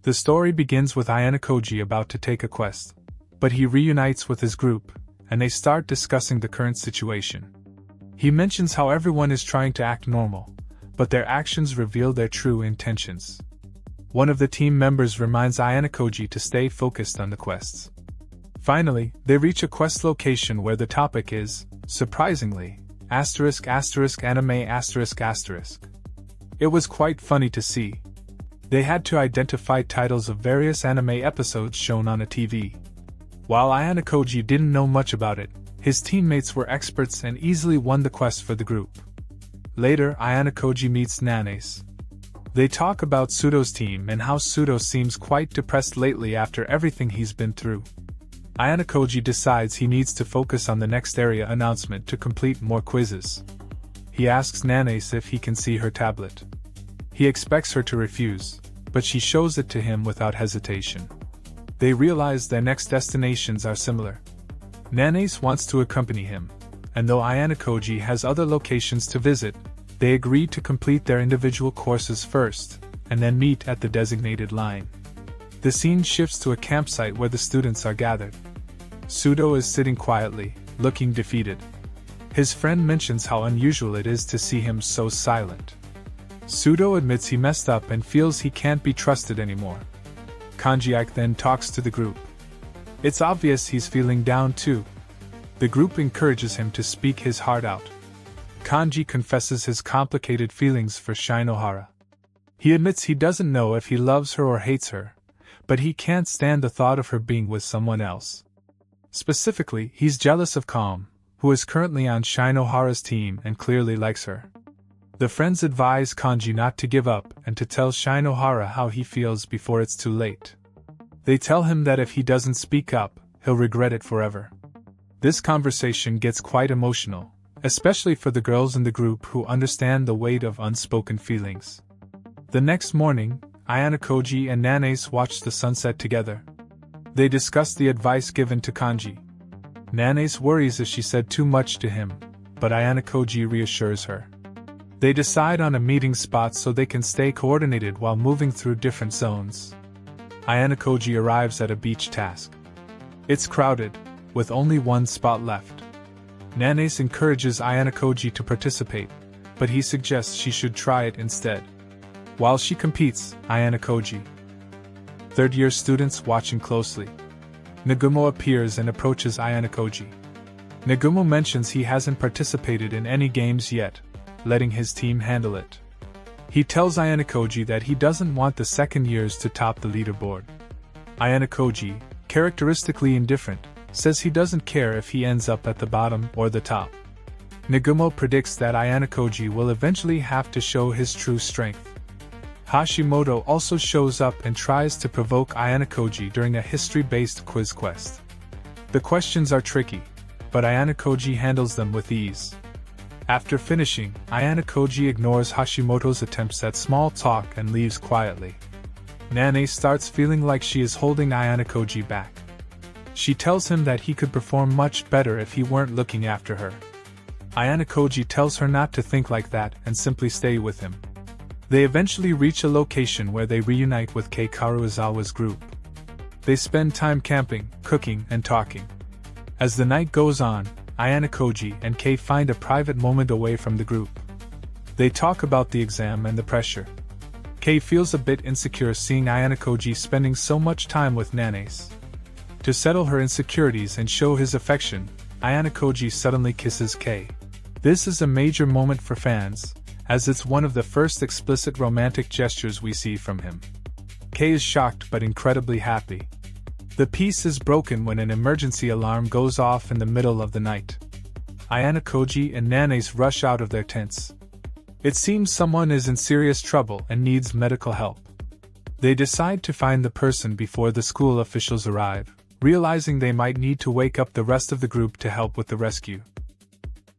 The story begins with Ayano Koji about to take a quest, but he reunites with his group, and they start discussing the current situation. He mentions how everyone is trying to act normal, but their actions reveal their true intentions. One of the team members reminds Ayano Koji to stay focused on the quests. Finally, they reach a quest location where the topic is, surprisingly, **anime***. It was quite funny to see. They had to identify titles of various anime episodes shown on a TV. While Ayano Koji didn't know much about it, his teammates were experts and easily won the quest for the group. Later, Ayano Koji meets Nanace. They talk about Pseudo's team and how Pseudo seems quite depressed lately after everything he's been through. Ayano Koji decides he needs to focus on the next area announcement to complete more quizzes. He asks Nanace if he can see her tablet. He expects her to refuse, but she shows it to him without hesitation. They realize their next destinations are similar. Nanace wants to accompany him, and though Ayano Koji has other locations to visit, they agree to complete their individual courses first, and then meet at the designated line. The scene shifts to a campsite where the students are gathered. Pseudo is sitting quietly, looking defeated. His friend mentions how unusual it is to see him so silent. Pseudo admits he messed up and feels he can't be trusted anymore. Kanji then talks to the group. It's obvious he's feeling down too. The group encourages him to speak his heart out. Kanji confesses his complicated feelings for Shinohara. He admits he doesn't know if he loves her or hates her, but he can't stand the thought of her being with someone else. Specifically, he's jealous of Calm, who is currently on Shinohara's team and clearly likes her. The friends advise Kanji not to give up and to tell Shinohara how he feels before it's too late. They tell him that if he doesn't speak up, he'll regret it forever. This conversation gets quite emotional, especially for the girls in the group who understand the weight of unspoken feelings. The next morning, Ayano Koji and Nanace watch the sunset together. They discuss the advice given to Kanji. Nanace worries if she said too much to him, but Ayano Koji reassures her. They decide on a meeting spot so they can stay coordinated while moving through different zones. Ayano Koji arrives at a beach task. It's crowded, with only one spot left. Nanace encourages Ayano Koji to participate, but he suggests she should try it instead. While she competes, Ayano Koji. Third-year students watching closely. Nagumo appears and approaches Ayano Koji. Nagumo mentions he hasn't participated in any games yet, letting his team handle it. He tells Ayano Koji that he doesn't want the second years to top the leaderboard. Ayano Koji, characteristically indifferent, says he doesn't care if he ends up at the bottom or the top. Nagumo predicts that Ayano Koji will eventually have to show his true strength. Hashimoto also shows up and tries to provoke Ayano Koji during a history-based quiz quest. The questions are tricky, but Ayano Koji handles them with ease. After finishing, Ayano Koji ignores Hashimoto's attempts at small talk and leaves quietly. Nanace starts feeling like she is holding Ayano Koji back. She tells him that he could perform much better if he weren't looking after her. Ayano Koji tells her not to think like that and simply stay with him. They eventually reach a location where they reunite with Kei Karuizawa's group. They spend time camping, cooking, and talking. As the night goes on, Ayano Koji and Kei find a private moment away from the group. They talk about the exam and the pressure. Kei feels a bit insecure seeing Ayano Koji spending so much time with Nanace. To settle her insecurities and show his affection, Ayano Koji suddenly kisses Kei. This is a major moment for fans, as it's one of the first explicit romantic gestures we see from him. Kei is shocked but incredibly happy. The peace is broken when an emergency alarm goes off in the middle of the night. Ayano Koji and Nanace rush out of their tents. It seems someone is in serious trouble and needs medical help. They decide to find the person before the school officials arrive, realizing they might need to wake up the rest of the group to help with the rescue.